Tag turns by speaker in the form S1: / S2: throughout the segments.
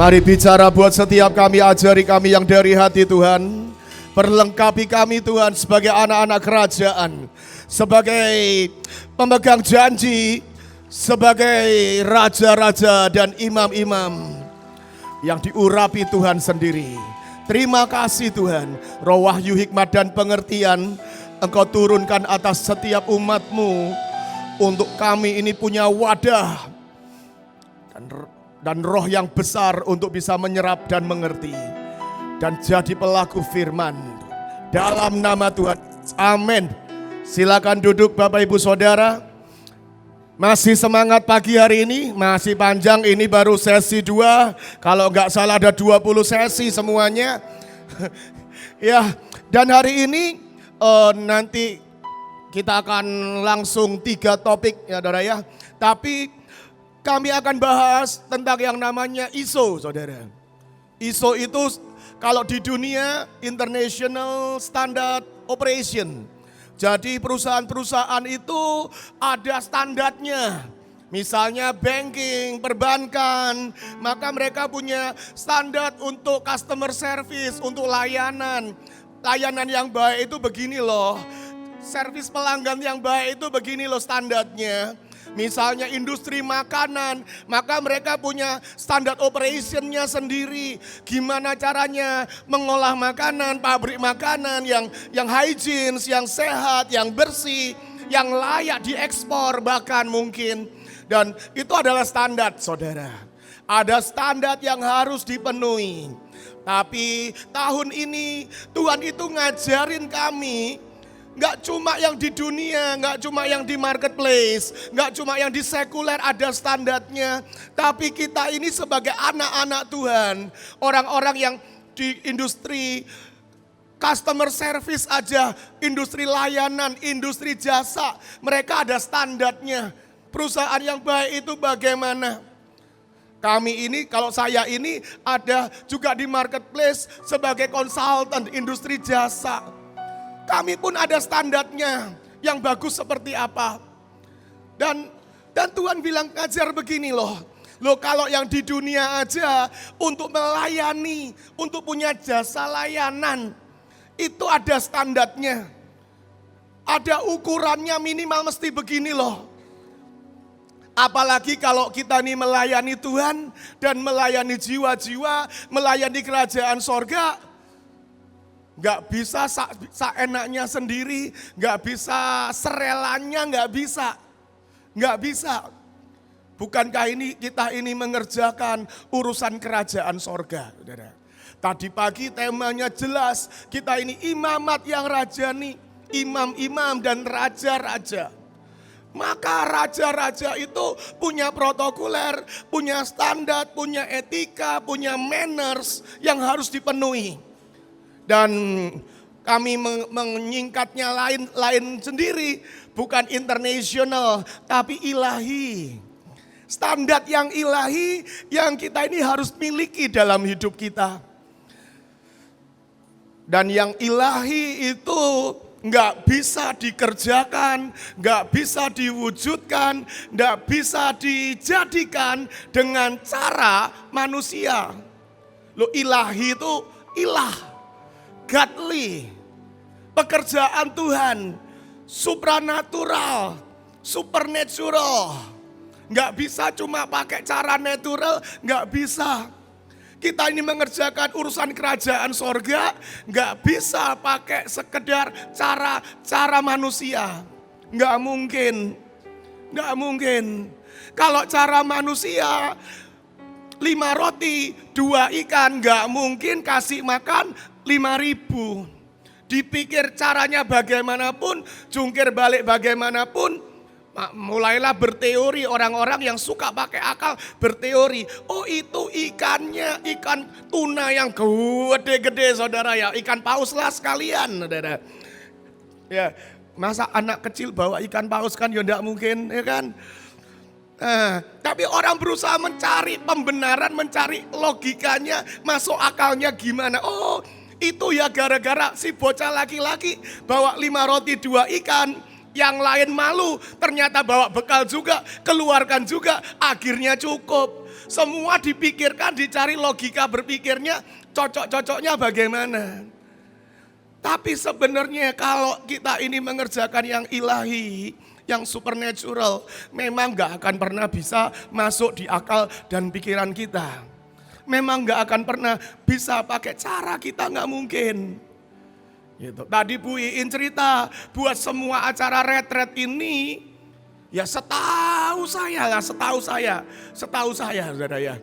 S1: Mari bicara buat setiap kami, ajari kami yang dari hati Tuhan. Perlengkapi kami Tuhan sebagai anak-anak kerajaan, sebagai pemegang janji, sebagai raja-raja dan imam-imam yang diurapi Tuhan sendiri. Terima kasih Tuhan, roh wahyu, hikmat dan pengertian Engkau turunkan atas setiap umat-Mu, untuk kami ini punya wadah dan roh yang besar untuk bisa menyerap dan mengerti dan jadi pelaku firman dalam nama Tuhan. Amin. Silakan duduk Bapak Ibu Saudara. Masih semangat pagi hari ini, masih panjang, ini baru sesi 2. Kalau enggak salah ada 20 sesi semuanya. Ya, dan hari ini nanti kita akan langsung 3 topik ya saudara ya. Tapi kami akan bahas tentang yang namanya ISO, saudara. ISO itu kalau di dunia International Standard Operation. Jadi perusahaan-perusahaan itu ada standarnya. Misalnya banking, perbankan, maka mereka punya standar untuk customer service, untuk layanan. Layanan yang baik itu begini loh. Servis pelanggan yang baik itu begini loh standarnya. Misalnya industri makanan, maka mereka punya standar operationnya sendiri. Gimana caranya mengolah makanan, pabrik makanan yang hygiene, yang sehat, yang bersih, yang layak diekspor bahkan mungkin. Dan itu adalah standar saudara. Ada standar yang harus dipenuhi. Tapi tahun ini Tuhan itu ngajarin kami, nggak cuma yang di dunia, nggak cuma yang di marketplace, nggak cuma yang di sekuler ada standarnya. Tapi kita ini sebagai anak-anak Tuhan, orang-orang yang di industri customer service aja, industri layanan, industri jasa, mereka ada standarnya. Perusahaan yang baik itu bagaimana? Kami ini, kalau saya ini ada juga di marketplace sebagai konsultan industri jasa. Kami pun ada standarnya yang bagus seperti apa. Dan Tuhan bilang ngajar begini loh. Loh kalau yang di dunia aja untuk melayani, untuk punya jasa layanan, itu ada standarnya. Ada ukurannya minimal mesti begini loh. Apalagi kalau kita ini melayani Tuhan dan melayani jiwa-jiwa, melayani kerajaan sorga. Gak bisa seenaknya sendiri, gak bisa serelanya, gak bisa. Gak bisa. Bukankah ini kita ini mengerjakan urusan kerajaan sorga. Saudara. Tadi pagi temanya jelas, kita ini imamat yang rajani, imam-imam dan raja-raja. Maka raja-raja itu punya protokoler, punya standar, punya etika, punya manners yang harus dipenuhi. Dan kami menyingkatnya lain sendiri, bukan internasional tapi ilahi. Standar yang ilahi yang kita ini harus miliki dalam hidup kita. Dan yang ilahi itu nggak bisa dikerjakan, nggak bisa diwujudkan, nggak bisa dijadikan dengan cara manusia. Loh ilahi itu ilah. Godly, pekerjaan Tuhan, supranatural, supernatural. Nggak bisa cuma pakai cara natural, nggak bisa. Kita ini mengerjakan urusan kerajaan sorga, nggak bisa pakai sekedar cara manusia. Nggak mungkin, nggak mungkin. Kalau cara manusia, 5 roti, 2 ikan, nggak mungkin kasih makan 5.000. Dipikir caranya bagaimanapun, jungkir balik bagaimanapun, mulailah berteori orang-orang yang suka pakai akal berteori. Oh itu ikannya ikan tuna yang gede-gede saudara ya, ikan paus lah sekalian saudara. Ya, masa anak kecil bawa ikan paus kan ya enggak mungkin ya kan. Tapi orang berusaha mencari pembenaran, mencari logikanya, masuk akalnya gimana. Oh itu ya gara-gara si bocah laki-laki bawa 5 roti 2 ikan. Yang lain malu, ternyata bawa bekal juga, keluarkan juga, akhirnya cukup. Semua dipikirkan, dicari logika berpikirnya, cocok-cocoknya bagaimana. Tapi sebenarnya kalau kita ini mengerjakan yang ilahi, yang supernatural, memang gak akan pernah bisa masuk di akal dan pikiran kita. Memang gak akan pernah bisa pakai cara kita, gak mungkin. Gitu. Tadi Bu Iin cerita, buat semua acara retret ini, ya setahu saya, saudara ya.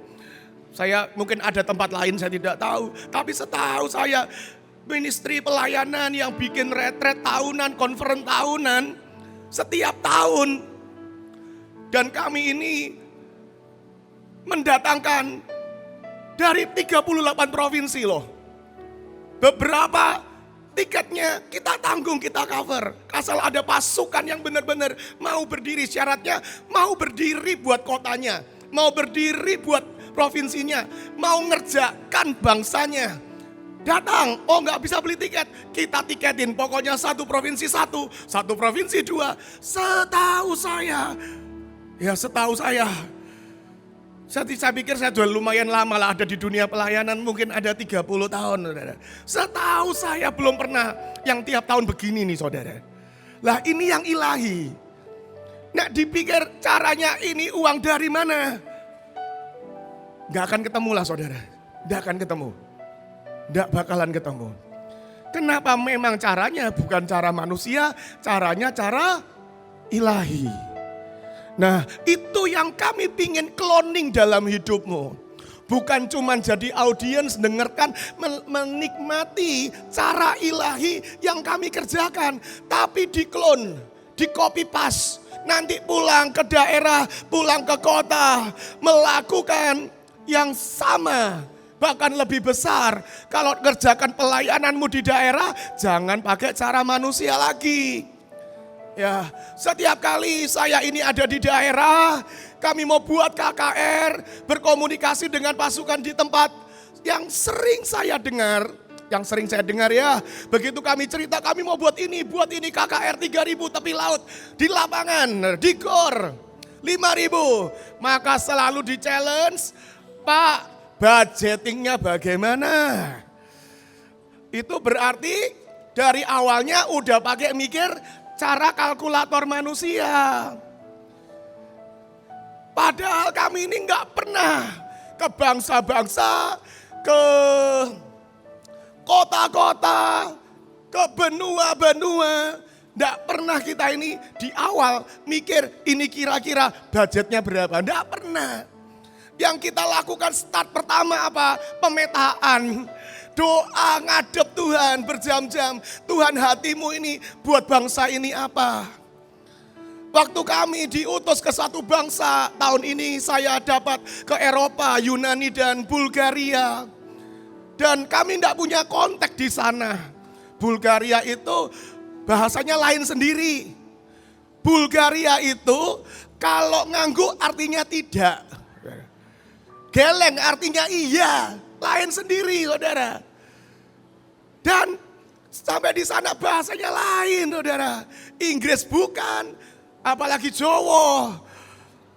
S1: Saya mungkin ada tempat lain saya tidak tahu, tapi setahu saya ministry pelayanan yang bikin retret tahunan, konferen tahunan setiap tahun. Dan kami ini mendatangkan dari 38 provinsi loh. Beberapa tiketnya kita tanggung, kita cover. Asal ada pasukan yang benar-benar mau berdiri, syaratnya mau berdiri buat kotanya, mau berdiri buat provinsinya, mau ngerjakan bangsanya. Datang, oh nggak bisa beli tiket, kita tiketin. Pokoknya satu provinsi satu provinsi dua. Setahu saya, saya pikir saya sudah lumayan lama lah ada di dunia pelayanan, mungkin ada 30 tahun, saudara. Setahu saya belum pernah yang tiap tahun begini nih, saudara. Lah ini yang ilahi. Nah dipikir caranya ini uang dari mana? Gak akan ketemu lah, saudara. Gak akan ketemu. Gak bakalan ketemu. Kenapa? Memang caranya bukan cara manusia, caranya cara ilahi. Nah itu yang kami pingin cloning dalam hidupmu. Bukan cuma jadi audiens, dengarkan, menikmati cara ilahi yang kami kerjakan. Tapi diklon, di copy paste. Nanti pulang ke daerah, pulang ke kota, melakukan yang sama. Bahkan lebih besar. Kalau kerjakan pelayananmu di daerah, jangan pakai cara manusia lagi. Ya, setiap kali saya ini ada di daerah, kami mau buat KKR, berkomunikasi dengan pasukan di tempat yang sering saya dengar ya. Begitu kami cerita kami mau buat ini KKR 3.000 tepi laut di lapangan, di GOR 5.000. Maka selalu di challenge, Pak, budgetingnya bagaimana? Itu berarti dari awalnya udah pakai mikir cara kalkulator manusia. Padahal kami ini nggak pernah ke bangsa-bangsa, ke kota-kota, ke benua-benua. Nggak pernah kita ini di awal mikir ini kira-kira budgetnya berapa. Nggak pernah. Yang kita lakukan start pertama apa? Pemetaan. Doa ngadep Tuhan berjam-jam. Tuhan hatimu ini buat bangsa ini apa? Waktu kami diutus ke satu bangsa, tahun ini saya dapat ke Eropa, Yunani dan Bulgaria. Dan kami tidak punya kontak di sana. Bulgaria itu bahasanya lain sendiri. Bulgaria itu kalau ngangguk artinya tidak. Geleng artinya iya, lain sendiri saudara. Dan sampai di sana bahasanya lain saudara. Inggris bukan, apalagi Jawa.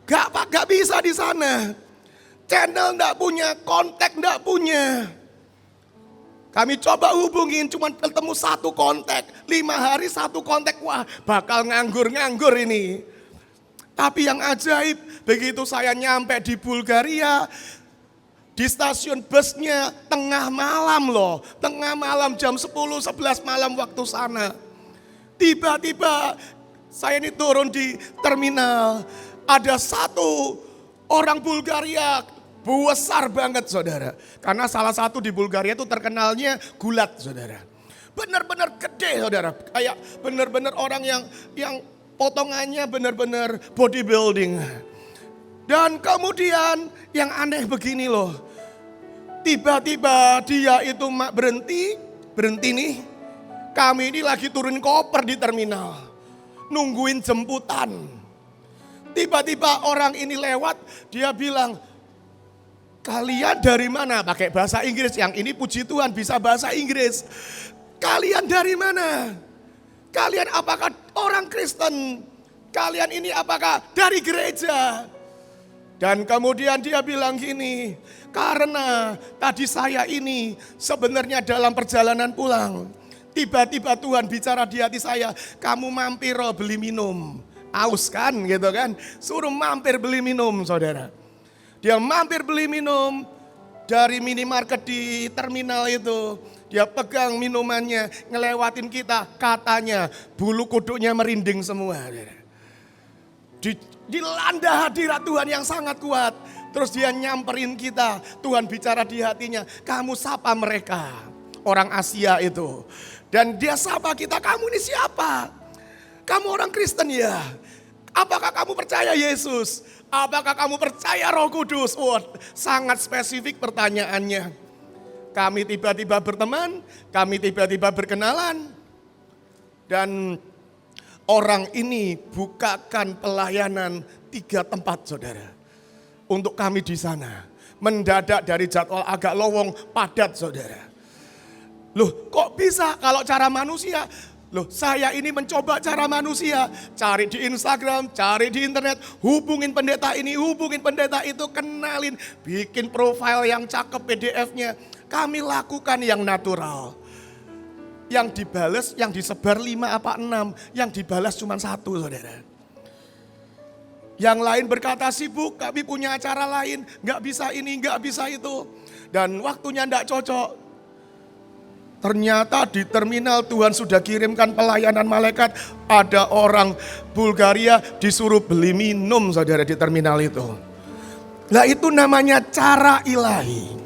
S1: Gak bisa di sana. Channel gak punya, kontak gak punya. Kami coba hubungin, cuma ketemu satu kontak. 5 hari satu kontak, wah bakal nganggur ini. Tapi yang ajaib, begitu saya nyampe di Bulgaria, di stasiun busnya tengah malam loh. Tengah malam jam 10-11 malam waktu sana. Tiba-tiba saya ini turun di terminal. Ada satu orang Bulgaria, besar banget saudara. Karena salah satu di Bulgaria itu terkenalnya gulat saudara. Benar-benar gede saudara. Kayak benar-benar orang yang potongannya benar-benar bodybuilding. Dan kemudian yang aneh begini loh. Tiba-tiba dia itu berhenti nih. Kami ini lagi turun koper di terminal. Nungguin jemputan. Tiba-tiba orang ini lewat, dia bilang, kalian dari mana? Pakai bahasa Inggris, yang ini puji Tuhan bisa bahasa Inggris. Kalian dari mana? Kalian apakah orang Kristen? Kalian ini apakah dari gereja? Dan kemudian dia bilang gini, karena tadi saya ini sebenarnya dalam perjalanan pulang, tiba-tiba Tuhan bicara di hati saya, kamu mampir beli minum. Aus kan gitu kan, suruh mampir beli minum saudara. Dia mampir beli minum dari minimarket di terminal itu. Dia pegang minumannya, ngelewatin kita, katanya bulu kuduknya merinding semua. Dilanda hadirat Tuhan yang sangat kuat. Terus dia nyamperin kita. Tuhan bicara di hatinya. Kamu sapa mereka. Orang Asia itu. Dan dia sapa kita. Kamu ini siapa? Kamu orang Kristen ya? Apakah kamu percaya Yesus? Apakah kamu percaya Roh Kudus? Sangat spesifik pertanyaannya. Kami tiba-tiba berteman. Kami tiba-tiba berkenalan. Dan orang ini bukakan pelayanan 3 tempat saudara. Untuk kami di sana. Mendadak dari jadwal agak lowong padat saudara. Loh kok bisa kalau cara manusia? Loh saya ini mencoba cara manusia. Cari di Instagram, cari di internet. Hubungin pendeta ini, hubungin pendeta itu. Kenalin, bikin profil yang cakep PDF-nya. Kami lakukan yang natural. Yang dibales, yang disebar 5 apa 6, yang dibalas cuma 1 saudara. Yang lain berkata sibuk, kami punya acara lain, gak bisa ini, gak bisa itu. Dan waktunya gak cocok. Ternyata di terminal Tuhan sudah kirimkan pelayanan malaikat. Ada orang Bulgaria disuruh beli minum saudara di terminal itu. Nah itu namanya cara ilahi.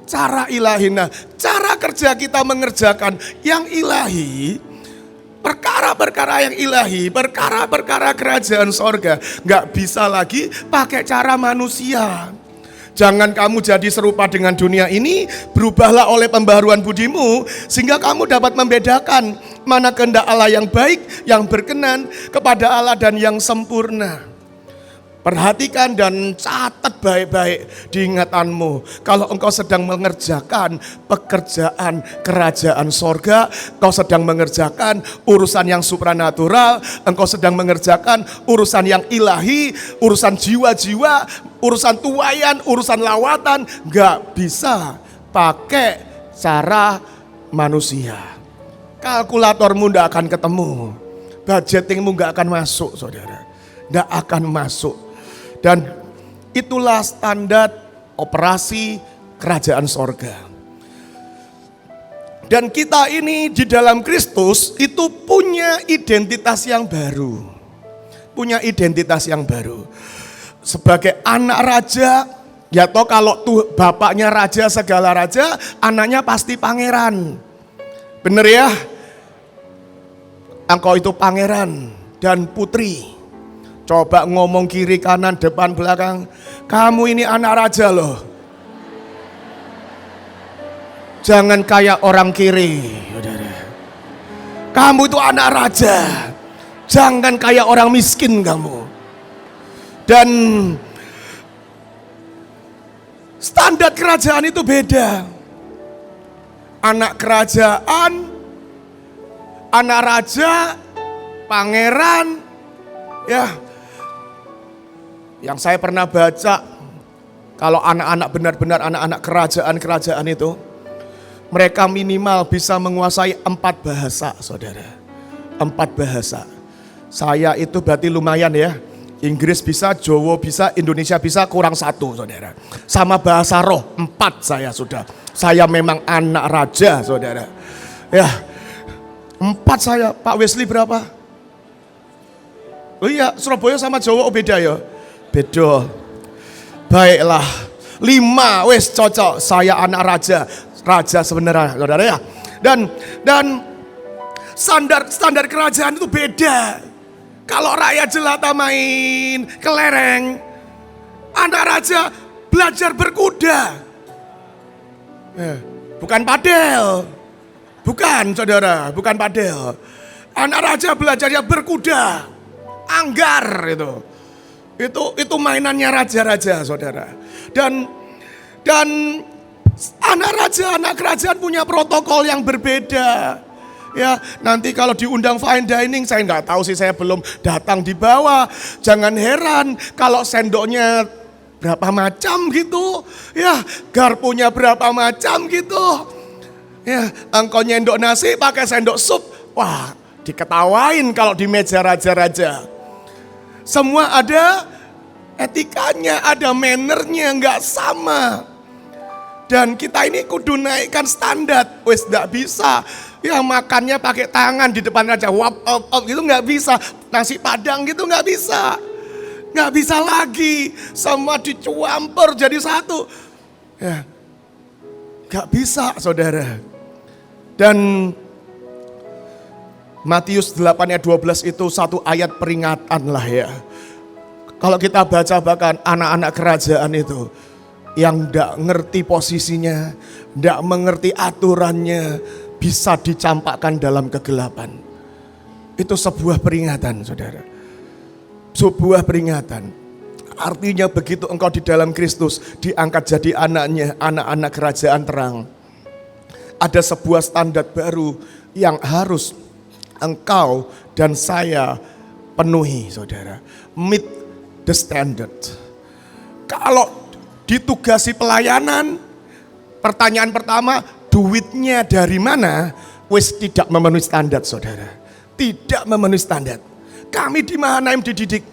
S1: Cara ilahi, nah cara kerja kita mengerjakan yang ilahi, perkara-perkara yang ilahi, perkara-perkara kerajaan sorga, gak bisa lagi pakai cara manusia. Jangan kamu jadi serupa dengan dunia ini, berubahlah oleh pembaharuan budimu, sehingga kamu dapat membedakan mana kehendak Allah yang baik, yang berkenan kepada Allah dan yang sempurna. Perhatikan dan catat baik-baik di ingatanmu. Kalau engkau sedang mengerjakan pekerjaan kerajaan sorga, engkau sedang mengerjakan urusan yang supranatural, engkau sedang mengerjakan urusan yang ilahi, urusan jiwa-jiwa, urusan tuayan, urusan lawatan, gak bisa pakai cara manusia. Kalkulatormu gak akan ketemu, budgetingmu gak akan masuk saudara, gak akan masuk. Dan itulah standar operasi kerajaan sorga. Dan kita ini di dalam Kristus itu punya identitas yang baru. Punya identitas yang baru. Sebagai anak raja, ya toh kalau tuh bapaknya raja segala raja, anaknya pasti pangeran. Bener ya? Engkau itu pangeran dan putri. Coba ngomong kiri kanan depan belakang, kamu ini anak raja loh. Jangan kayak orang kiri. Kamu itu anak raja. Jangan kayak orang miskin kamu. Dan standar kerajaan itu beda. Anak kerajaan, anak raja, pangeran, ya. Yang saya pernah baca, kalau anak-anak benar-benar anak-anak kerajaan-kerajaan itu, mereka minimal bisa menguasai 4 bahasa, saudara. 4 bahasa. Saya itu berarti lumayan ya. Inggris bisa, Jawa bisa, Indonesia bisa, kurang 1, saudara. Sama bahasa roh, 4 saya sudah. Saya memang anak raja, saudara. Ya, 4 saya. Pak Wesley berapa? Oh iya, Surabaya sama Jawa beda ya? Beda. Baiklah, 5 wes cocok. Saya anak raja, raja sebenarnya, saudara ya. Dan standar kerajaan itu beda. Kalau rakyat jelata main kelereng, anak raja belajar berkuda. Bukan padel, bukan saudara, bukan padel. Anak raja belajarnya berkuda, anggar itu. Itu mainannya raja-raja saudara. Dan anak raja, anak kerajaan punya protokol yang berbeda. Ya, nanti kalau diundang fine dining, saya nggak tahu sih, saya belum datang di bawah. Jangan heran kalau sendoknya berapa macam gitu. Ya, garpunya berapa macam gitu. Ya, engkau nyendok nasi pakai sendok sup. Wah, diketawain kalau di meja raja-raja. Semua ada etikanya, ada mannernya, nggak sama. Dan kita ini kudu naikkan standar. Wes nggak bisa. Ya makannya pakai tangan di depan raja, wap gitu nggak bisa. Nasi padang gitu nggak bisa. Nggak bisa lagi, semua dicampur jadi satu. Ya, nggak bisa saudara. Dan Matius 8 ayat 12 itu satu ayat peringatan lah ya. Kalau kita baca bahkan anak-anak kerajaan itu yang nggak ngerti posisinya, nggak mengerti aturannya, bisa dicampakkan dalam kegelapan. Itu sebuah peringatan saudara. Sebuah peringatan. Artinya begitu engkau di dalam Kristus diangkat jadi anaknya, anak-anak kerajaan terang. Ada sebuah standar baru yang harus engkau dan saya penuhi saudara. Meet the standard. Kalau ditugasi pelayanan, pertanyaan pertama, duitnya dari mana? Wis tidak memenuhi standar saudara. Tidak memenuhi standar. Kami di Mahanaim dididik,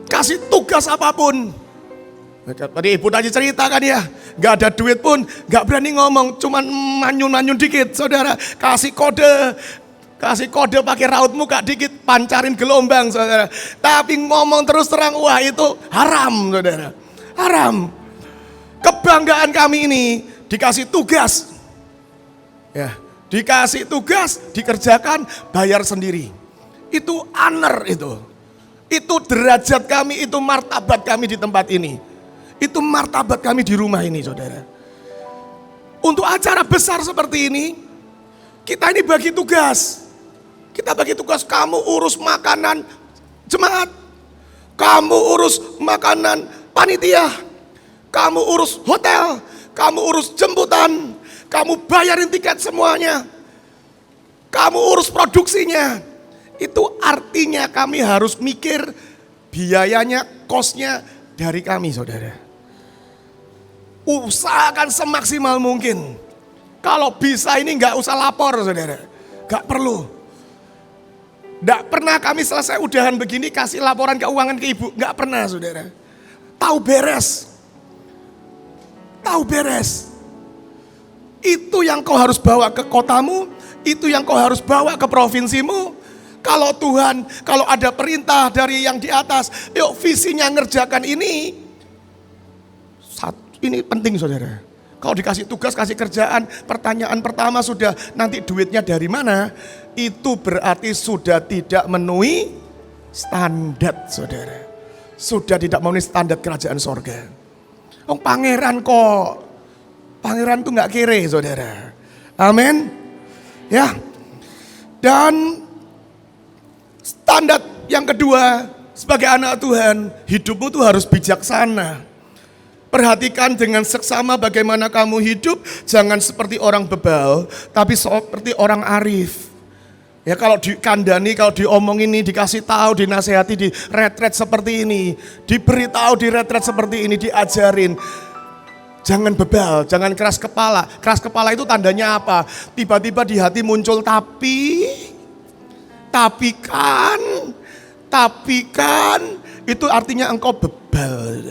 S1: kasih tugas apapun. Tadi ibu tadi cerita kan ya, gak ada duit pun, gak berani ngomong, cuman manyun-manyun dikit saudara. Kasih kode pakai raut muka dikit, pancarin gelombang saudara. Tapi ngomong terus terang, wah itu haram saudara. Haram. Kebanggaan kami ini dikasih tugas. Ya, dikasih tugas, dikerjakan, bayar sendiri. Itu honor itu. Itu derajat kami, itu martabat kami di tempat ini. Itu martabat kami di rumah ini saudara. Untuk acara besar seperti ini, kita ini bagi tugas. Kita bagi tugas, kamu urus makanan jemaat. Kamu urus makanan panitia. Kamu urus hotel. Kamu urus jemputan. Kamu bayarin tiket semuanya. Kamu urus produksinya. Itu artinya kami harus mikir biayanya, kosnya dari kami saudara. Usahakan semaksimal mungkin. Kalau bisa ini gak usah lapor saudara. Gak perlu. Gak pernah kami selesai udahan begini kasih laporan keuangan ke ibu. Gak pernah saudara. Tahu beres. Tahu beres. Itu yang kau harus bawa ke kotamu. Itu yang kau harus bawa ke provinsimu. Kalau Tuhan, kalau ada perintah dari yang di atas, yuk visinya ngerjakan ini. Ini penting saudara. Kalau dikasih tugas, kasih kerjaan, pertanyaan pertama sudah nanti duitnya dari mana? Itu berarti sudah tidak memenuhi standar saudara. Sudah tidak memenuhi standar kerajaan sorga. Oh pangeran kok. Pangeran tuh gak kere saudara. Amin. Ya. Dan standar yang kedua, sebagai anak Tuhan, hidupmu tuh harus bijaksana. Perhatikan dengan seksama bagaimana kamu hidup, jangan seperti orang bebal, tapi seperti orang arif. Ya kalau dikandani, kalau diomongin ini, dikasih tahu, dinasehati di retret seperti ini, diberitahu di retret seperti ini, diajarin. Jangan bebal, jangan keras kepala. Keras kepala itu tandanya apa? Tiba-tiba di hati muncul tapi kan, itu artinya engkau bebal,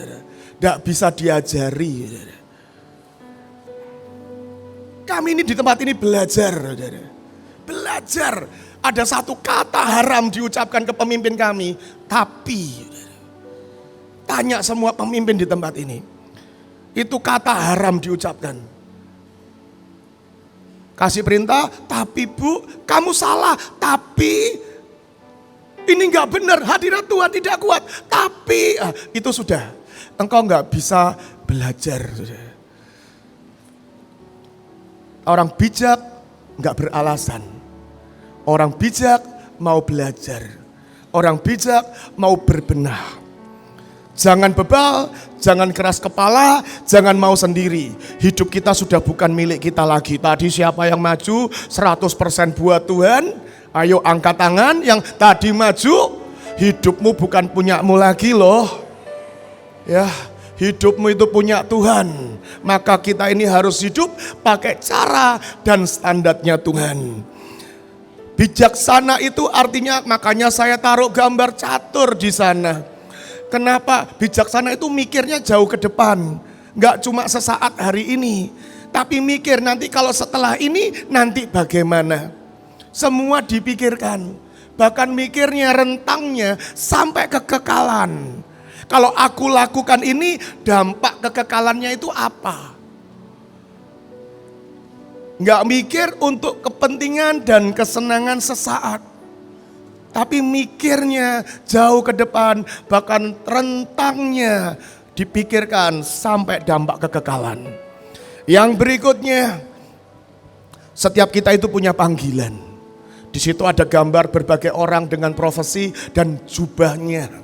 S1: tidak bisa diajari. Kami ini di tempat ini belajar, belajar. Ada satu kata haram diucapkan ke pemimpin kami, tapi. Tanya semua pemimpin di tempat ini, itu kata haram diucapkan. Kasih perintah, tapi bu, kamu salah, tapi ini nggak benar, hadirat Tuhan tidak kuat, tapi itu sudah, engkau nggak bisa belajar. Orang bijak nggak beralasan, orang bijak mau belajar, orang bijak mau berbenah. Jangan bebal, jangan keras kepala, jangan mau sendiri. Hidup kita sudah bukan milik kita lagi. Tadi siapa yang maju 100% buat Tuhan? Ayo angkat tangan yang tadi maju. Hidupmu bukan punyamu lagi loh. Ya, hidupmu itu punya Tuhan. Maka kita ini harus hidup pakai cara dan standarnya Tuhan. Bijaksana itu artinya, makanya saya taruh gambar catur di sana. Kenapa? Bijaksana itu mikirnya jauh ke depan. Enggak cuma sesaat hari ini. Tapi mikir nanti kalau setelah ini nanti bagaimana. Semua dipikirkan. Bahkan mikirnya rentangnya sampai kekekalan. Kalau aku lakukan ini dampak kekekalannya itu apa? Enggak mikir untuk kepentingan dan kesenangan sesaat. Tapi mikirnya jauh ke depan, bahkan rentangnya dipikirkan sampai dampak kekekalan. Yang berikutnya, setiap kita itu punya panggilan. Di situ ada gambar berbagai orang dengan profesi dan jubahnya.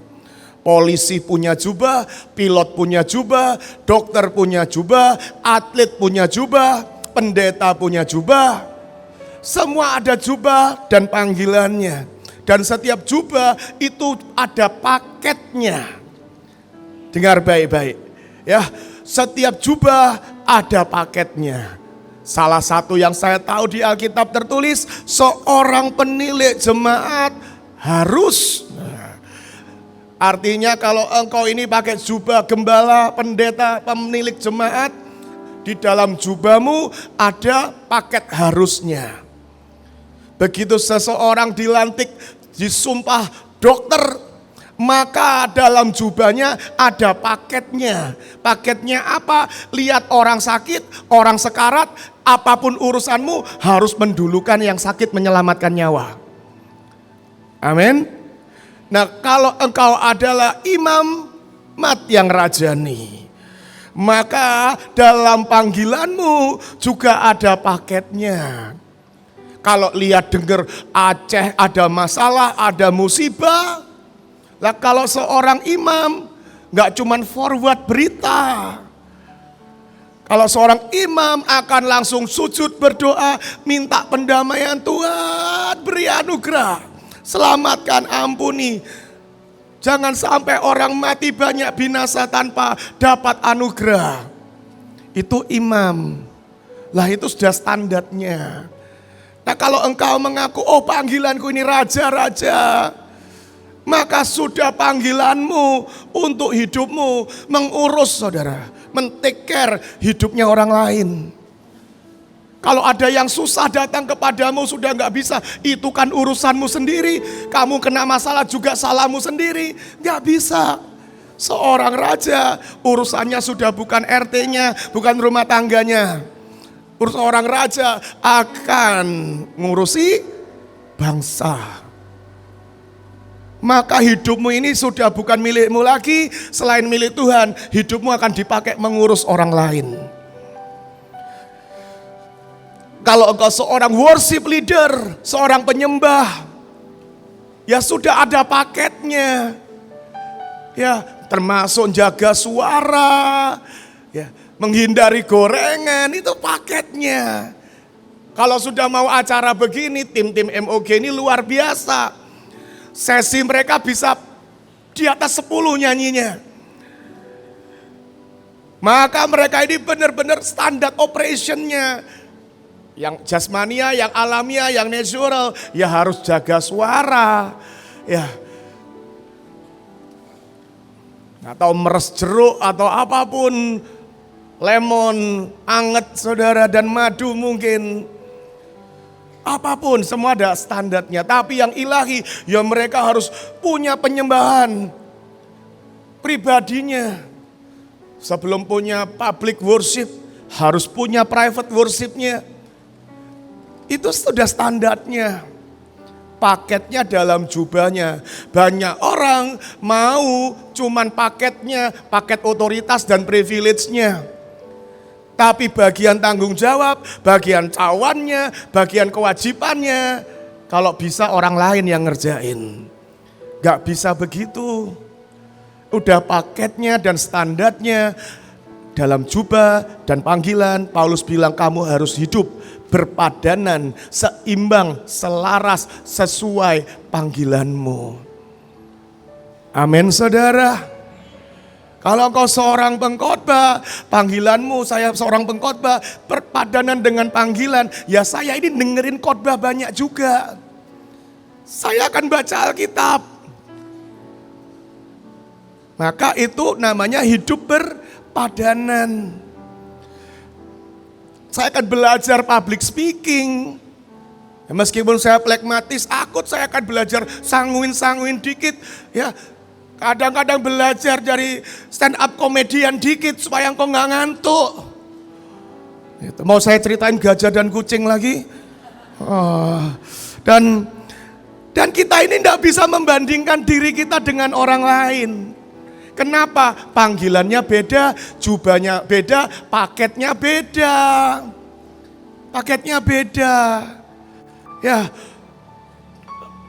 S1: Polisi punya jubah, pilot punya jubah, dokter punya jubah, atlet punya jubah, pendeta punya jubah. Semua ada jubah dan panggilannya. Dan setiap jubah itu ada paketnya. Dengar baik-baik. Ya, setiap jubah ada paketnya. Salah satu yang saya tahu di Alkitab tertulis, seorang penilik jemaat harus. Artinya kalau engkau ini pakai jubah gembala, pendeta, pemilik jemaat, di dalam jubahmu ada paket harusnya. Begitu seseorang dilantik, disumpah dokter, maka dalam jubahnya ada paketnya. Paketnya apa? Lihat orang sakit, orang sekarat, apapun urusanmu harus mendulukan yang sakit, menyelamatkan nyawa. Amin. Nah, kalau engkau adalah imam mat yang rajani, maka dalam panggilanmu juga ada paketnya. Kalau lihat dengar Aceh ada masalah, ada musibah. Lah kalau seorang imam gak cuman forward berita. Kalau seorang imam akan langsung sujud berdoa, minta pendamaian, Tuhan beri anugerah. Selamatkan, ampuni. Jangan sampai orang mati banyak binasa tanpa dapat anugerah. Itu imam. Lah itu sudah standarnya. Nah kalau engkau mengaku, oh panggilanku ini raja-raja, maka sudah panggilanmu untuk hidupmu mengurus saudara. Men-take care hidupnya orang lain. Kalau ada yang susah datang kepadamu sudah gak bisa, itu kan urusanmu sendiri. Kamu kena masalah juga salahmu sendiri. Gak bisa. Seorang raja urusannya sudah bukan RT-nya, bukan rumah tangganya. Seorang raja akan ngurusi bangsa. Maka hidupmu ini sudah bukan milikmu lagi, selain milik Tuhan, hidupmu akan dipakai mengurus orang lain. Kalau engkau seorang worship leader, seorang penyembah, ya sudah ada paketnya. Ya, termasuk jaga suara, ya, menghindari gorengan, itu paketnya. Kalau sudah mau acara begini, tim-tim MOG ini luar biasa. Sesi mereka bisa di atas 10 nyanyinya. Maka mereka ini benar-benar standar operationnya. Yang jasmania, yang alamiah, yang natural, ya harus jaga suara. Ya. Atau meres jeruk atau apapun. Lemon, anget saudara, dan madu mungkin. Apapun, semua ada standarnya. Tapi yang ilahi, ya mereka harus punya penyembahan pribadinya. Sebelum punya public worship, harus punya private worshipnya. Itu sudah standarnya. Paketnya dalam jubahnya. Banyak orang mau cuman paketnya, paket otoritas dan privilege-nya. Tapi bagian tanggung jawab, bagian cawannya, bagian kewajibannya, kalau bisa orang lain yang ngerjain. Gak bisa begitu. Udah paketnya dan standarnya dalam jubah dan panggilan. Paulus bilang kamu harus hidup berpadanan, seimbang, selaras, sesuai panggilanmu. Amin saudara. Kalau kau seorang pengkhotbah, panggilanmu saya seorang pengkhotbah, berpadanan dengan panggilan, ya saya ini dengerin khotbah banyak juga. Saya akan baca Alkitab. Maka itu namanya hidup berpadanan. Saya akan belajar public speaking. Ya, meskipun saya plekmatis, saya akan belajar sanguin dikit. Ya, kadang-kadang belajar dari stand up komedian dikit supaya engkau nggak ngantuk. Itu. Mau saya ceritain gajah dan kucing lagi? Dan kita ini tidak bisa membandingkan diri kita dengan orang lain. Kenapa? Panggilannya beda, jubahnya beda, paketnya beda. Paketnya beda. Ya,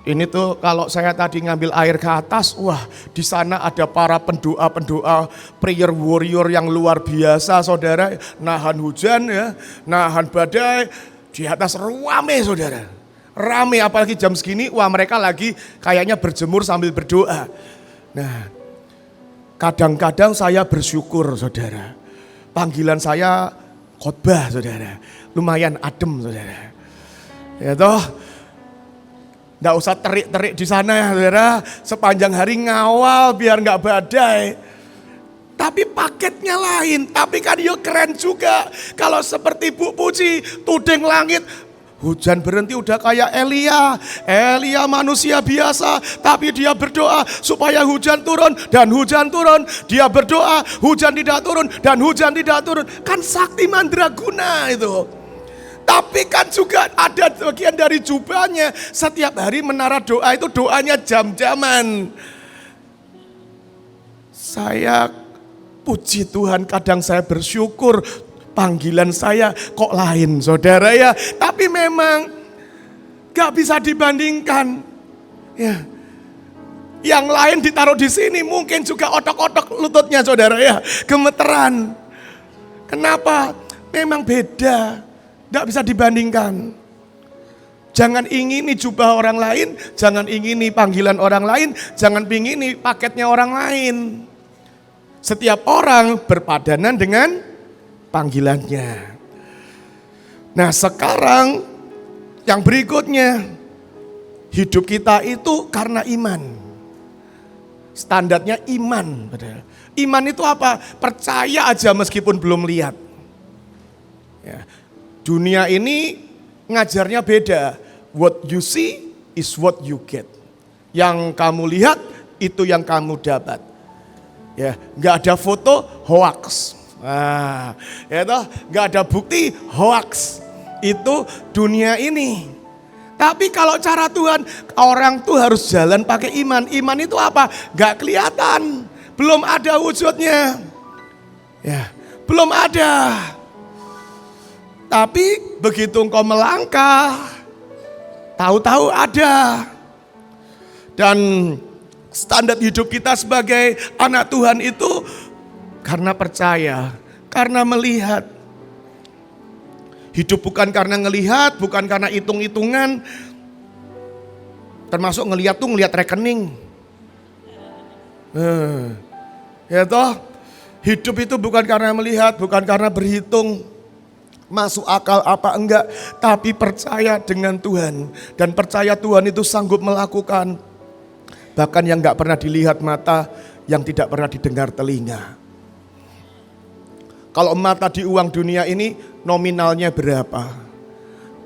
S1: ini tuh kalau saya tadi ngambil air ke atas, wah di sana ada para pendoa-pendoa, prayer warrior yang luar biasa saudara. Nahan hujan ya, nahan badai, di atas rame saudara. Rame apalagi jam segini, wah mereka lagi kayaknya berjemur sambil berdoa. Nah, kadang-kadang saya bersyukur saudara. Panggilan saya khotbah saudara. Lumayan adem saudara. Ya toh. Nggak usah terik-terik di sana ya saudara. Sepanjang hari ngawal biar nggak badai. Tapi paketnya lain. Tapi kan yo keren juga. Kalau seperti Bu Puji, tuding langit. Hujan berhenti udah kayak Elia. Elia manusia biasa. Tapi dia berdoa supaya hujan turun. Dan hujan turun. Dia berdoa hujan tidak turun. Dan hujan tidak turun. Kan sakti mandraguna itu. Tapi kan juga ada bagian dari jubahnya. Setiap hari menara doa itu doanya jam-jaman. Saya puji Tuhan, kadang saya bersyukur. Panggilan saya kok lain saudara ya. Tapi memang gak bisa dibandingkan. Ya. Yang lain ditaruh di sini mungkin juga otok-otok lututnya saudara ya. Gemeteran. Kenapa? Memang beda. Gak bisa dibandingkan. Jangan ingini jubah orang lain. Jangan ingini panggilan orang lain. Jangan ingini paketnya orang lain. Setiap orang berpadanan dengan panggilannya. Nah sekarang yang berikutnya, hidup kita itu karena iman. Standarnya iman. Iman itu apa? Percaya aja meskipun belum lihat. Ya. Dunia ini ngajarnya beda. What you see is what you get. Yang kamu lihat itu yang kamu dapat. Ya, nggak ada foto hoax. Nah, ya toh, nggak ada bukti hoax. Itu dunia ini. Tapi kalau cara Tuhan, orang tuh harus jalan pakai iman. Iman itu apa? Nggak kelihatan, belum ada wujudnya. Ya, belum ada. Tapi begitu engkau melangkah, tahu-tahu ada. Dan standar hidup kita sebagai anak Tuhan itu karena percaya, karena melihat. Hidup bukan karena ngelihat, bukan karena hitung-hitungan. Termasuk ngelihat tuh ngelihat rekening. Ya toh, hidup itu bukan karena melihat, bukan karena berhitung. Masuk akal apa enggak, tapi percaya dengan Tuhan. Dan percaya Tuhan itu sanggup melakukan. Bahkan yang enggak pernah dilihat mata, yang tidak pernah didengar telinga. Kalau mata di uang dunia ini nominalnya berapa?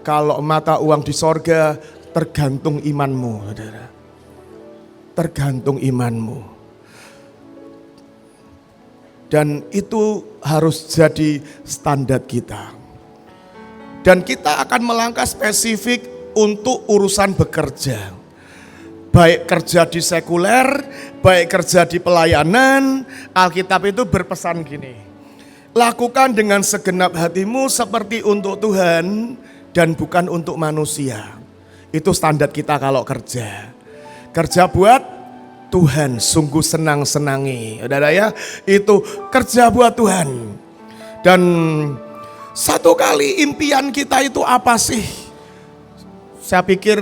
S1: Kalau mata uang di sorga tergantung imanmu, saudara. Tergantung imanmu. Dan itu harus jadi standar kita. Dan kita akan melangkah spesifik untuk urusan bekerja. Baik kerja di sekuler, baik kerja di pelayanan, Alkitab itu berpesan gini. Lakukan dengan segenap hatimu seperti untuk Tuhan dan bukan untuk manusia. Itu standar kita kalau kerja. Kerja buat Tuhan sungguh senang-senangi. Saudara ya, itu kerja buat Tuhan. Dan satu kali impian kita itu apa sih? Saya pikir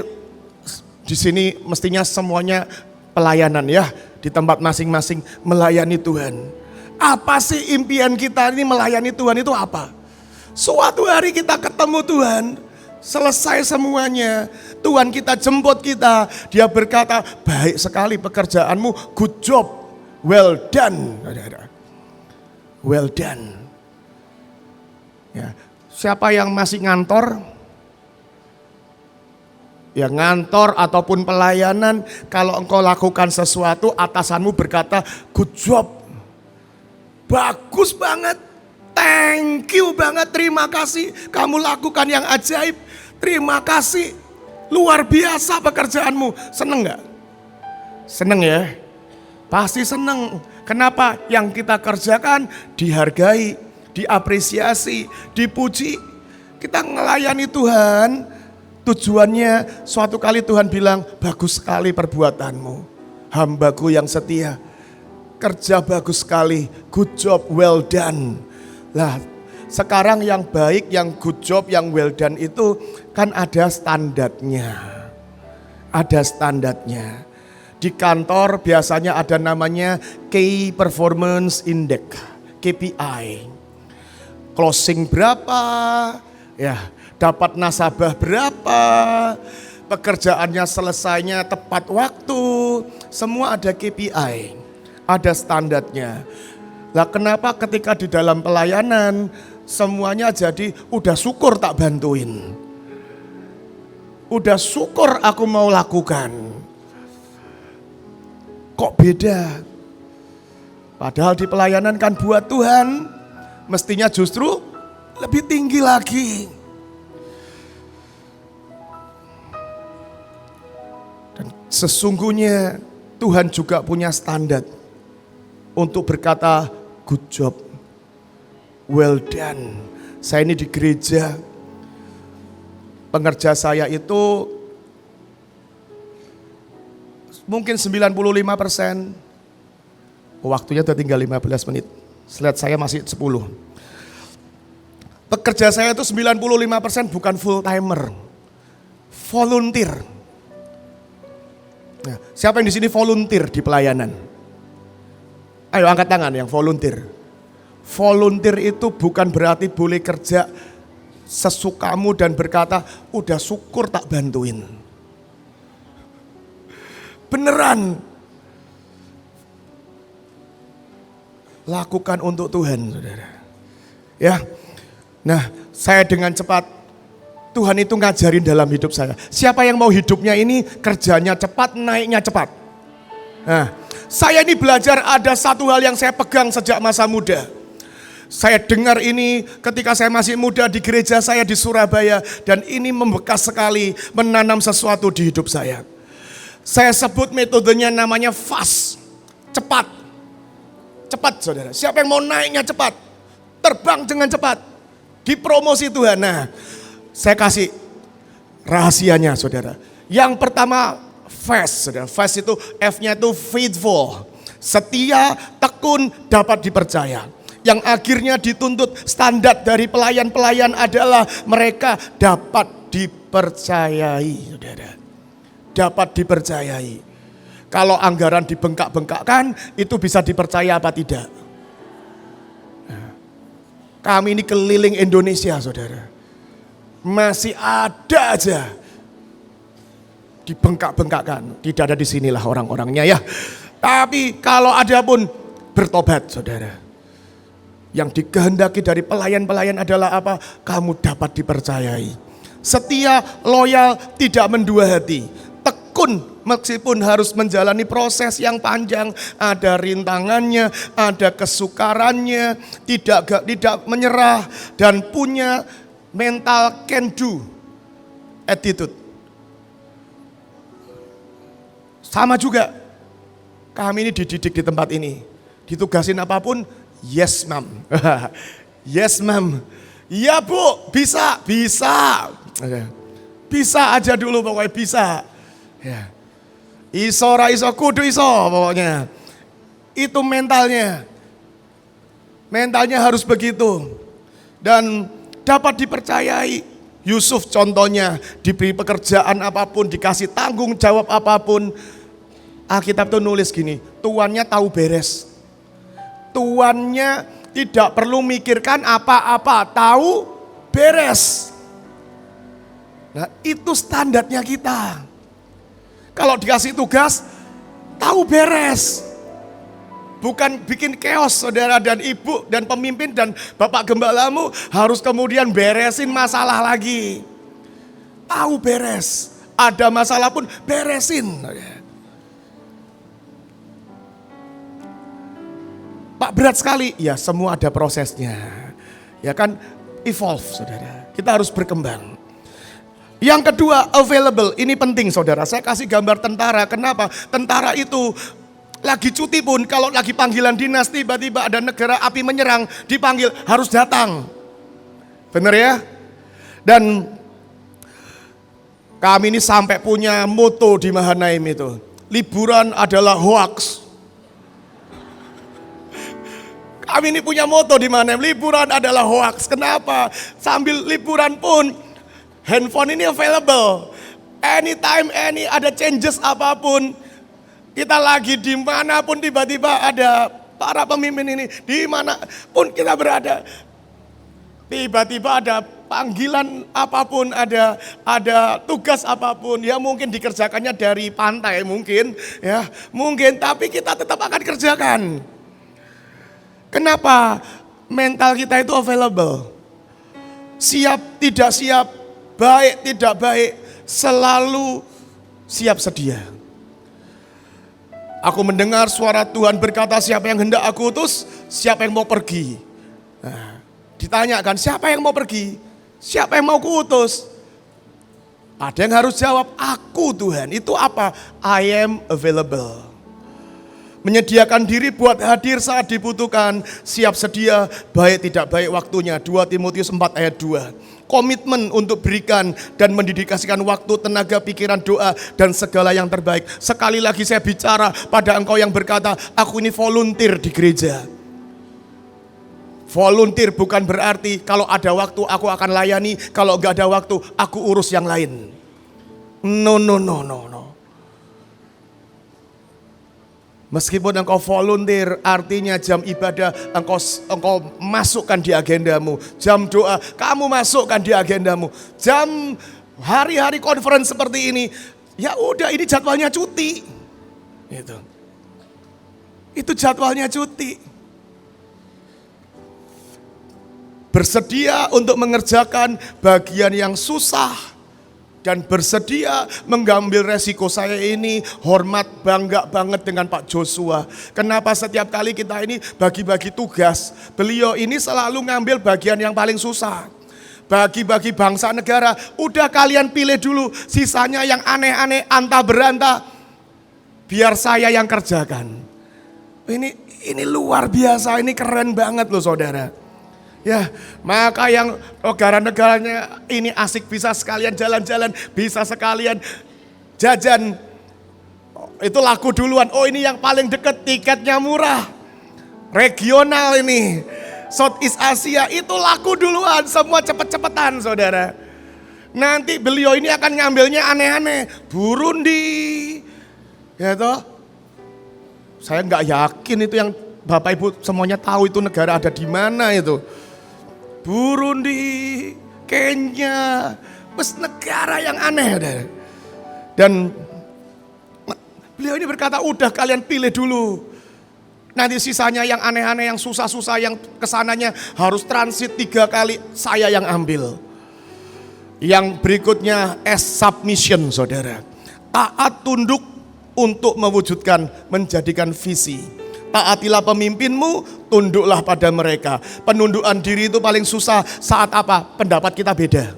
S1: di sini mestinya semuanya pelayanan ya, di tempat masing-masing melayani Tuhan. Apa sih impian kita ini melayani Tuhan itu apa? Suatu hari kita ketemu Tuhan, selesai semuanya, Tuhan kita jemput kita, dia berkata, baik sekali pekerjaanmu, good job, well done. Well done. Ya, siapa yang masih ngantor? Ya ngantor ataupun pelayanan, kalau engkau lakukan sesuatu, atasanmu berkata, good job, bagus banget, thank you banget, terima kasih, kamu lakukan yang ajaib, terima kasih, luar biasa pekerjaanmu. Seneng gak? Seneng ya? Pasti seneng. Kenapa? Yang kita kerjakan dihargai, diapresiasi, dipuji. Kita melayani Tuhan, tujuannya suatu kali Tuhan bilang, bagus sekali perbuatanmu, hambaku yang setia, kerja bagus sekali, good job, well done. Lah sekarang yang baik, yang good job, yang well done itu kan ada standarnya. Ada standarnya. Di kantor biasanya ada namanya Key Performance Index, KPI. Closing berapa, ya dapat nasabah berapa, pekerjaannya selesainya tepat waktu, semua ada KPI, ada standarnya. Lah kenapa ketika di dalam pelayanan semuanya jadi udah syukur tak bantuin, udah syukur aku mau lakukan, kok beda? Padahal di pelayanan kan buat Tuhan, mestinya justru lebih tinggi lagi. Sesungguhnya Tuhan juga punya standar untuk berkata good job, well done. Saya ini di gereja, pengerja saya itu mungkin 95%. Waktunya udah tinggal 15 menit. Slide saya masih 10. Pekerja saya itu 95% bukan full timer, volunteer. Nah, siapa yang di sini volunteer di pelayanan? Ayo angkat tangan yang volunteer. Volunteer itu bukan berarti boleh kerja sesukamu dan berkata, udah syukur tak bantuin. Beneran. Lakukan untuk Tuhan, saudara. Ya. Nah, saya dengan cepat, Tuhan itu ngajarin dalam hidup saya. Siapa yang mau hidupnya ini kerjanya cepat, naiknya cepat. Nah, saya ini belajar ada satu hal yang saya pegang sejak masa muda. Saya dengar ini ketika saya masih muda di gereja saya di Surabaya. Dan ini membekas sekali, menanam sesuatu di hidup saya. Saya sebut metodenya namanya fast, cepat. Cepat saudara, siapa yang mau naiknya cepat, terbang dengan cepat, dipromosi Tuhan. Nah, saya kasih rahasianya saudara. Yang pertama fast saudara. Fast itu F-nya itu faithful. Setia, tekun, dapat dipercaya. Yang akhirnya dituntut standar dari pelayan-pelayan adalah mereka dapat dipercayai saudara. Dapat dipercayai. Kalau anggaran dibengkak-bengkakkan itu bisa dipercaya apa tidak? Kami ini keliling Indonesia saudara. Masih ada aja dibengkak-bengkakkan. Tidak ada di sinilah orang-orangnya ya. Tapi kalau ada pun bertobat saudara. Yang dikehendaki dari pelayan-pelayan adalah apa? Kamu dapat dipercayai. Setia, loyal, tidak mendua hati. Tekun meskipun harus menjalani proses yang panjang. Ada rintangannya, ada kesukarannya. Tidak menyerah dan punya mental can do attitude. Sama juga kami ini dididik di tempat ini. Ditugasin apapun, yes ma'am. Yes ma'am. Iya bu, bisa. Bisa aja dulu pokoknya bisa. Ya. Iso ra iso kudu iso pokoknya. Itu mentalnya. Mentalnya harus begitu. Dan dapat dipercayai. Yusuf contohnya diberi pekerjaan apapun, dikasih tanggung jawab apapun. Alkitab tuh nulis gini, tuannya tahu beres. Tuannya tidak perlu mikirkan apa-apa, tahu beres. Nah itu standarnya kita. Kalau dikasih tugas, tahu beres. Bukan bikin chaos saudara dan ibu dan pemimpin dan bapak gembalamu harus kemudian beresin masalah lagi. Tahu beres, ada masalah pun beresin. Pak berat sekali, ya semua ada prosesnya. Ya kan evolve saudara, kita harus berkembang. Yang kedua available, ini penting saudara. Saya kasih gambar tentara, kenapa? Tentara itu lagi cuti pun, kalau lagi panggilan dinas, tiba-tiba ada negara api menyerang, dipanggil, harus datang. Bener ya? Dan kami ini sampai punya moto di Mahanaim itu. Liburan adalah hoax. Kami ini punya moto di Mahanaim, liburan adalah hoax. Kenapa? Sambil liburan pun, handphone ini available. Anytime, ada changes apapun. Kita lagi dimanapun tiba-tiba ada para pemimpin ini, dimanapun kita berada. Tiba-tiba ada panggilan apapun, ada tugas apapun, ya mungkin dikerjakannya dari pantai mungkin, tapi kita tetap akan kerjakan. Kenapa? Mental kita itu available. Siap, tidak siap, baik, tidak baik, selalu siap sedia. Aku mendengar suara Tuhan berkata, siapa yang hendak aku utus, siapa yang mau pergi. Nah, ditanyakan, siapa yang mau pergi? Siapa yang mau kuutus? Ada yang harus jawab, aku Tuhan. Itu apa? I am available. Menyediakan diri buat hadir saat dibutuhkan, siap sedia, baik tidak baik waktunya. 2 Timotius 4 ayat 2. Komitmen untuk berikan dan mendedikasikan waktu, tenaga, pikiran, doa, dan segala yang terbaik. Sekali lagi saya bicara pada engkau yang berkata, aku ini volunteer di gereja. Volunteer bukan berarti kalau ada waktu aku akan layani, kalau gak ada waktu aku urus yang lain. No. Meskipun engkau volunteer, artinya jam ibadah engkau masukkan di agendamu. Jam doa kamu masukkan di agendamu. Jam hari-hari conference seperti ini, ya udah ini jadwalnya cuti. Itu jadwalnya cuti. Bersedia untuk mengerjakan bagian yang susah. Dan bersedia mengambil resiko. Saya ini hormat, bangga banget dengan Pak Joshua. Kenapa setiap kali kita ini bagi-bagi tugas, beliau ini selalu ngambil bagian yang paling susah. Bagi-bagi bangsa negara, udah kalian pilih dulu, sisanya yang aneh-aneh, antah berantah, biar saya yang kerjakan. Ini luar biasa, ini keren banget loh saudara. Ya, maka yang negara-negaranya ini asik, bisa sekalian jalan-jalan, bisa sekalian jajan. Itu laku duluan. Oh ini yang paling deket, tiketnya murah. Regional ini. Southeast Asia itu laku duluan, semua cepet-cepetan saudara. Nanti beliau ini akan ngambilnya aneh-aneh. Burundi. Ya toh. Saya nggak yakin itu yang Bapak Ibu semuanya tahu itu negara ada di mana itu. Burundi, Kenya, negara yang aneh. Dan beliau ini berkata, udah kalian pilih dulu. Nanti sisanya yang aneh-aneh, yang susah-susah, yang kesananya harus transit 3 kali, saya yang ambil. Yang berikutnya submission saudara. Taat tunduk untuk mewujudkan, menjadikan visi. Taatilah pemimpinmu, tunduklah pada mereka. Penundukan diri itu paling susah saat apa? Pendapat kita beda.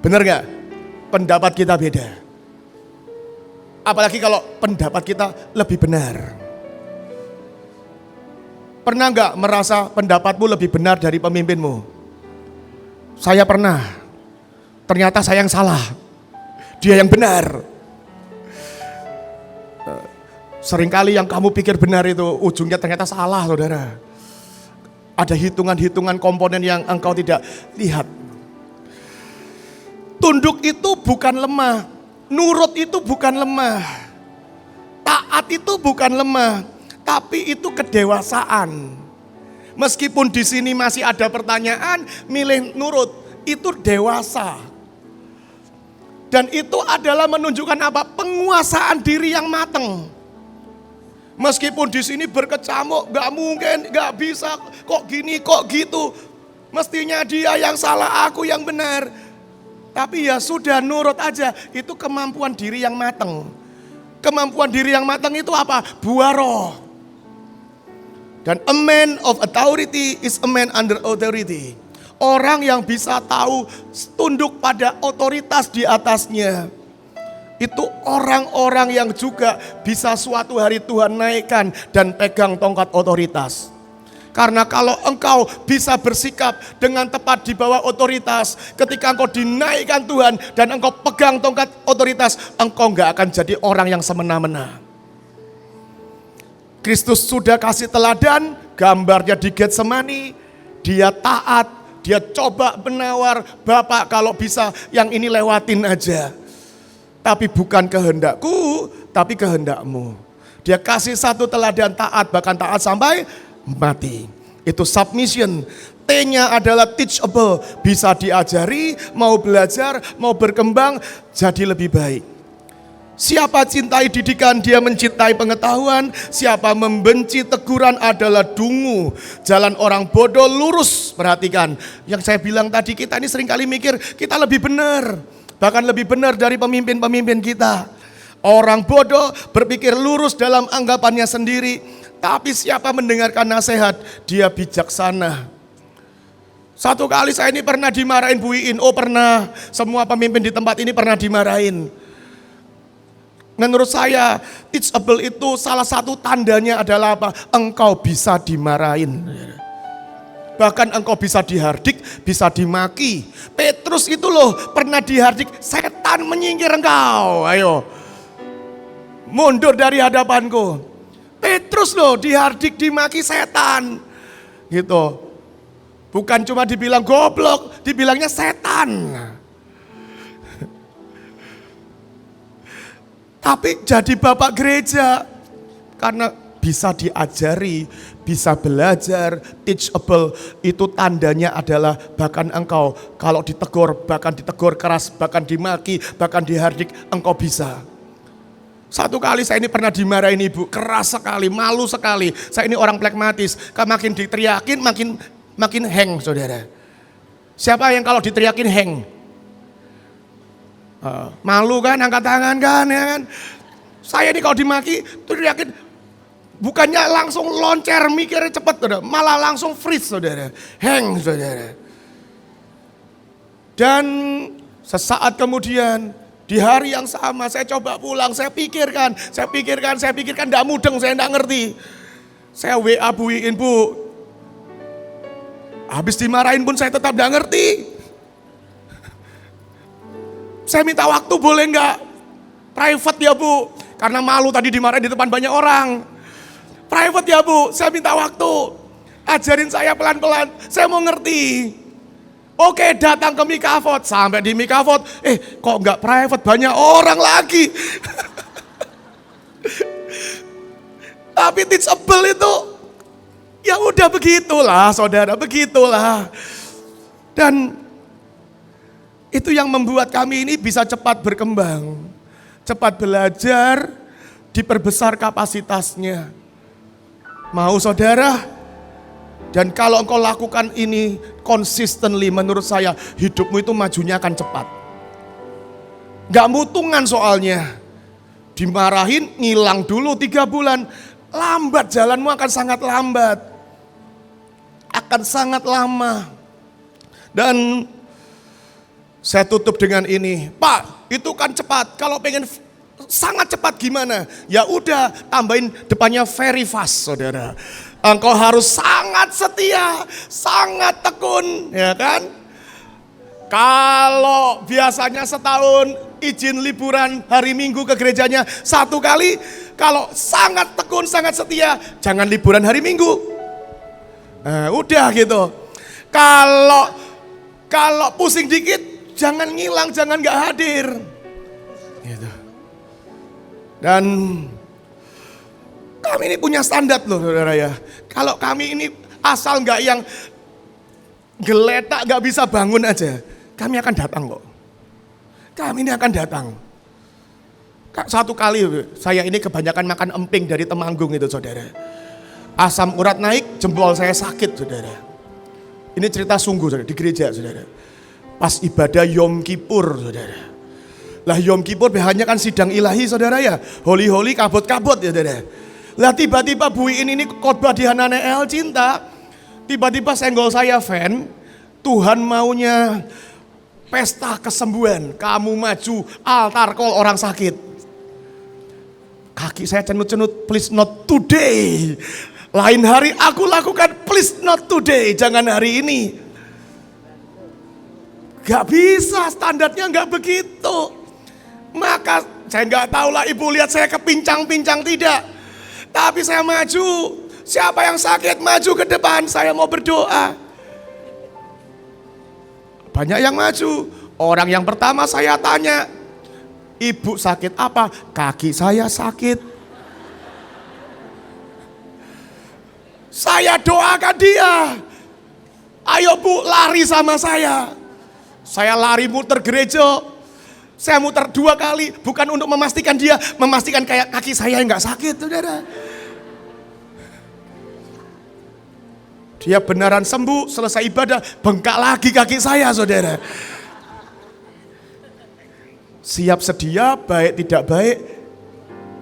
S1: Benar gak? Pendapat kita beda. Apalagi kalau pendapat kita lebih benar. Pernah gak merasa pendapatmu lebih benar dari pemimpinmu? Saya pernah. Ternyata saya yang salah. Dia yang benar. Seringkali yang kamu pikir benar itu ujungnya ternyata salah, saudara. Ada hitungan-hitungan komponen yang engkau tidak lihat. Tunduk itu bukan lemah, nurut itu bukan lemah, taat itu bukan lemah, tapi itu kedewasaan. Meskipun di sini masih ada pertanyaan, milih nurut itu dewasa. Dan itu adalah menunjukkan apa? Penguasaan diri yang matang. Meskipun di sini berkecamuk, gak mungkin, gak bisa, kok gini, kok gitu. Mestinya dia yang salah, aku yang benar. Tapi ya sudah, nurut aja. Itu kemampuan diri yang matang. Kemampuan diri yang matang itu apa? Buah roh. Dan a man of authority is a man under authority. Orang yang bisa tahu tunduk pada otoritas di atasnya. Itu orang-orang yang juga bisa suatu hari Tuhan naikkan dan pegang tongkat otoritas. Karena kalau engkau bisa bersikap dengan tepat di bawah otoritas, ketika engkau dinaikkan Tuhan dan engkau pegang tongkat otoritas, engkau gak akan jadi orang yang semena-mena. Kristus sudah kasih teladan, gambarnya di Getsemani, dia taat, dia coba menawar, Bapak kalau bisa yang ini lewatin aja. Tapi bukan kehendakku, tapi kehendakmu. Dia kasih satu teladan taat, bahkan taat sampai mati. Itu submission. T-nya adalah teachable, bisa diajari, mau belajar, mau berkembang, jadi lebih baik. Siapa cintai didikan, dia mencintai pengetahuan. Siapa membenci teguran adalah dungu. Jalan orang bodoh lurus, perhatikan. Yang saya bilang tadi, kita ini seringkali mikir kita lebih benar. Bahkan lebih benar dari pemimpin-pemimpin kita. Orang bodoh berpikir lurus dalam anggapannya sendiri. Tapi siapa mendengarkan nasihat, dia bijaksana. Satu kali saya ini pernah dimarahin Bu Iin. Oh pernah, semua pemimpin di tempat ini pernah dimarahin. Menurut saya, teachable itu salah satu tandanya adalah apa? Engkau bisa dimarahin. Bahkan engkau bisa dihardik, bisa dimaki. Petrus itu loh pernah dihardik, setan menyingkir engkau. Ayo, mundur dari hadapanku. Petrus loh dihardik, dimaki setan. Gitu. Bukan cuma dibilang goblok, dibilangnya setan. Tapi jadi bapak gereja karena bisa diajari, bisa belajar, teachable, itu tandanya adalah bahkan engkau kalau ditegur, bahkan ditegur keras, bahkan dimaki, bahkan dihardik, engkau bisa. Satu kali saya ini pernah dimarahin ibu, keras sekali, malu sekali. Saya ini orang pragmatis, makin diteriakin makin hang saudara. Siapa yang kalau diteriakin hang? Malu kan, angkat tangan kan, ya kan. Saya ini kalau dimaki, teriakin, bukannya langsung loncer mikirnya cepat, saudara. Malah langsung freeze saudara, hang saudara. Dan sesaat kemudian, di hari yang sama saya coba pulang, saya pikirkan, enggak mudeng, saya enggak ngerti. Saya WA Bu Iin, Bu. Habis dimarahin pun saya tetap enggak ngerti. Saya minta waktu boleh enggak? Private ya Bu, karena malu tadi dimarahin di depan banyak orang. Private ya Bu, saya minta waktu. Ajarin saya pelan-pelan, saya mau ngerti. Oke, datang ke Mikafot, sampai di Mikafot, kok enggak private, banyak orang lagi. Tapi teachable itu, ya udah begitulah saudara, begitulah. Dan itu yang membuat kami ini bisa cepat berkembang, cepat belajar, diperbesar kapasitasnya. Mau saudara? Dan kalau engkau lakukan ini consistently, menurut saya hidupmu itu majunya akan cepat. Gak mutungan soalnya. Dimarahin, ngilang dulu 3 bulan. Lambat, jalanmu akan sangat lambat. Akan sangat lama. Dan saya tutup dengan ini, Pak, itu kan cepat. Kalau pengen sangat cepat gimana? Ya udah, tambahin depannya very fast, saudara. Engkau harus sangat setia, sangat tekun, ya kan? Kalau biasanya setahun izin liburan hari Minggu ke gerejanya 1 kali. Kalau sangat tekun, sangat setia, jangan liburan hari Minggu. Nah, udah gitu. Kalau pusing dikit, jangan ngilang, jangan gak hadir. Gitu. Dan kami ini punya standar loh saudara ya. Kalau kami ini asal gak yang geletak gak bisa bangun aja, kami akan datang kok. Kami ini akan datang. 1 kali saya ini kebanyakan makan emping dari Temanggung itu saudara. Asam urat naik, jempol saya sakit saudara. Ini cerita sungguh saudara, di gereja saudara. Pas ibadah Yom Kippur saudara. Lah Yom Kippur biasanya kan sidang ilahi saudara ya. Holy kabut-kabut ya saudara. Lah tiba-tiba Bu Iin ini khotbah di Hanane El Cinta. Tiba-tiba senggol saya fan. Tuhan maunya pesta kesembuhan. Kamu maju altar call orang sakit. Kaki saya cenut-cenut, please not today. Lain hari aku lakukan, please not today, jangan hari ini. Gak bisa, standarnya gak begitu. Maka saya gak tahu lah ibu lihat saya kepincang-pincang tidak. Tapi saya maju, siapa yang sakit maju ke depan, saya mau berdoa. Banyak yang maju, orang yang pertama saya tanya, ibu sakit apa? Kaki saya sakit. Saya doakan dia. Ayo Bu, lari sama saya. Saya lari muter gereja. Saya muter 2 kali. Bukan untuk memastikan dia. Memastikan kayak kaki saya nggak sakit saudara. Dia beneran sembuh. Selesai ibadah. Bengkak lagi kaki saya saudara. Siap sedia, baik tidak baik.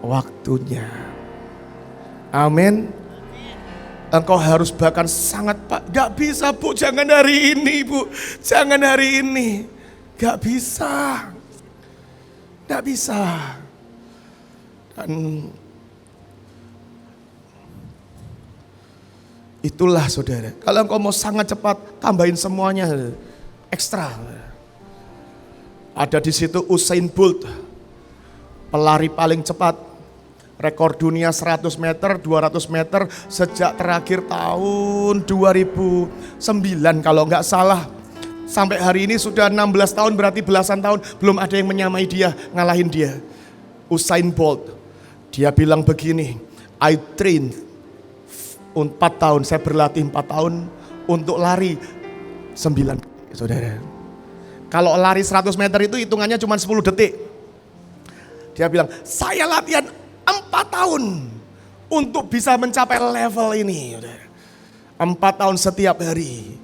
S1: Waktunya. Amin. Engkau harus bahkan sangat gak bisa Bu, jangan hari ini Bu, jangan hari ini. Gak bisa. Gak bisa. Dan itulah saudara, kalau engkau mau sangat cepat, tambahin semuanya ekstra. Ada di situ Usain Bolt, pelari paling cepat. Rekor dunia 100 meter, 200 meter sejak terakhir tahun 2009 kalau nggak salah. Sampai hari ini sudah 16 tahun, berarti belasan tahun belum ada yang menyamai dia, ngalahin dia. Usain Bolt, dia bilang begini, I train 4 tahun, saya berlatih 4 tahun untuk lari 9 saudara. Kalau lari 100 meter itu hitungannya cuma 10 detik. Dia bilang, saya latihan 4 tahun untuk bisa mencapai level ini. 4 tahun setiap hari.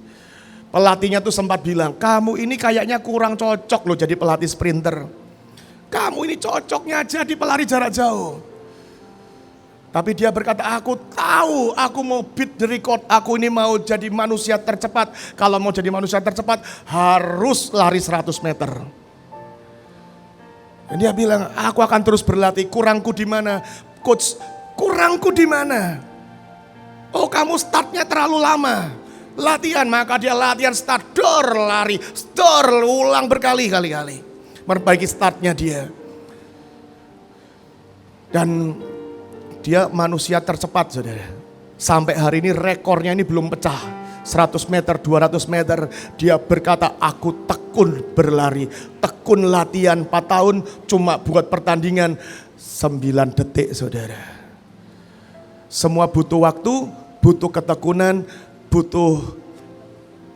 S1: Pelatihnya tuh sempat bilang, kamu ini kayaknya kurang cocok loh jadi pelatih sprinter. Kamu ini cocoknya jadi pelari jarak jauh. Tapi dia berkata, aku tahu aku mau beat the record. Aku ini mau jadi manusia tercepat. Kalau mau jadi manusia tercepat harus lari 100 meter. Dan dia bilang, aku akan terus berlatih. Kurangku di mana? Coach, kurangku di mana? Oh, kamu startnya terlalu lama. Latihan, maka dia latihan start, lari, ulang berkali-kali. Memperbaiki startnya dia. Dan dia manusia tercepat, saudara. Sampai hari ini rekornya ini belum pecah. 100 meter, 200 meter, dia berkata, aku tekun berlari, tekun latihan 4 tahun, cuma buat pertandingan 9 detik saudara. Semua butuh waktu, butuh ketekunan, butuh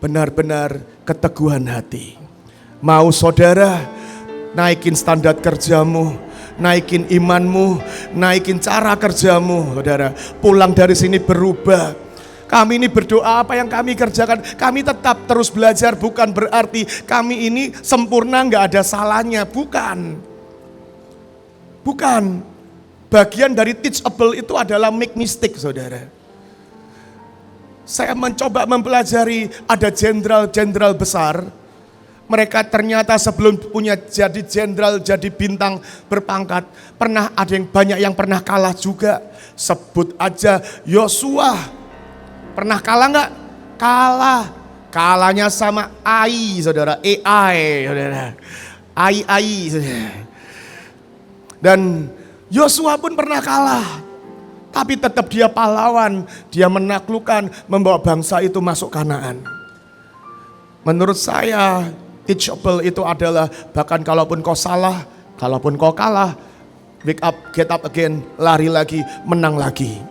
S1: benar-benar keteguhan hati. Mau saudara naikin standar kerjamu, naikin imanmu, naikin cara kerjamu saudara. Pulang dari sini berubah. Kami ini berdoa apa yang kami kerjakan, kami tetap terus belajar, bukan berarti kami ini sempurna gak ada salahnya, bukan. Bukan, bagian dari teachable itu adalah make mistake saudara. Saya mencoba mempelajari, ada jenderal-jenderal besar, mereka ternyata sebelum punya jadi jenderal, jadi bintang berpangkat, pernah ada yang banyak yang pernah kalah juga. Sebut aja Yosua. Pernah kalah nggak? Kalah. Kalahnya sama AI, saudara. AI, saudara. ai. Dan Yosua pun pernah kalah. Tapi tetap dia pahlawan, dia menaklukkan, membawa bangsa itu masuk Kanaan. Menurut saya, teachable itu adalah bahkan kalaupun kau salah, kalaupun kau kalah, wake up, get up again, lari lagi, menang lagi.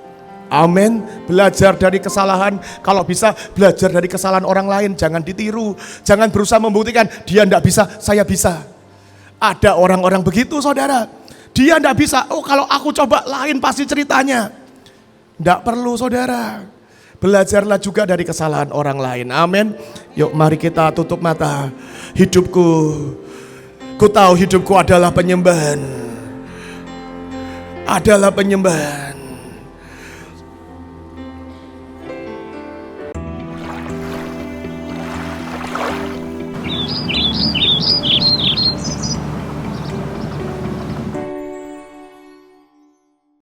S1: Amin. Belajar dari kesalahan, kalau bisa belajar dari kesalahan orang lain, jangan ditiru. Jangan berusaha membuktikan, dia tidak bisa, saya bisa. Ada orang-orang begitu saudara. Dia tidak bisa, oh kalau aku coba lain pasti ceritanya. Tidak perlu saudara. Belajarlah juga dari kesalahan orang lain. Amin. Yuk mari kita tutup mata. Hidupku, ku tahu hidupku adalah penyembahan. Adalah penyembahan.